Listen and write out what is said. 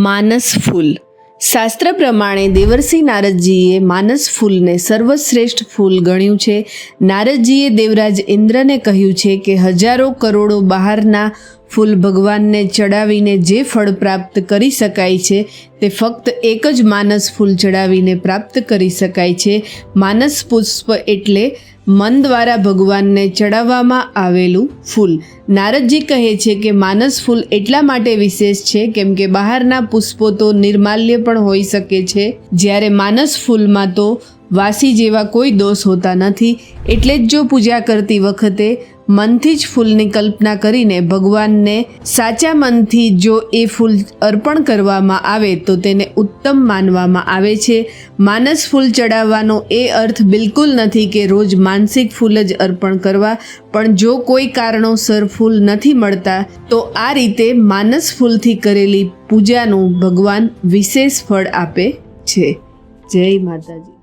માનસ ફૂલ. શાસ્ત્ર પ્રમાણે દેવર્ષિ નારદજીએ માનસ ફૂલને સર્વશ્રેષ્ઠ ફૂલ ગણ્યું છે. નારદજીએ દેવરાજ ઇન્દ્રને કહ્યું છે કે હજારો કરોડો બહારના ફૂલ ભગવાનને ચડાવીને જે ફળ પ્રાપ્ત કરી શકાય છે તે ફક્ત એક જ માનસ ફૂલ ચડાવીને પ્રાપ્ત કરી શકાય છે. માનસ પુષ્પ એટલે મન દ્વારા ભગવાનને ચડાવવામાં આવેલું ફૂલ. નારદજી કહે છે કે માનસ ફૂલ એટલા માટે વિશેષ છે કેમ કે બહારના પુષ્પો તો નિર્માલ્ય પણ હોઈ શકે છે, જ્યારે માનસ ફૂલમાં તો વાસી જેવા કોઈ દોષ હોતા નથી. એટલે જ જો પૂજા કરતી વખતે મનથી જ ફૂલની કલ્પના કરીને ભગવાનને સાચા મનથી જો એ ફૂલ અર્પણ કરવામાં આવે તો તેને ઉત્તમ માનવામાં આવે છે. માનસ ફૂલ ચડાવવાનો એ અર્થ બિલકુલ નથી કે રોજ માનસિક ફૂલ જ અર્પણ કરવા, પણ જો કોઈ કારણોસર ફૂલ નથી મળતા તો આ રીતે માનસ ફૂલથી કરેલી પૂજાનું ભગવાન વિશેષ ફળ આપે છે. જય માતાજી.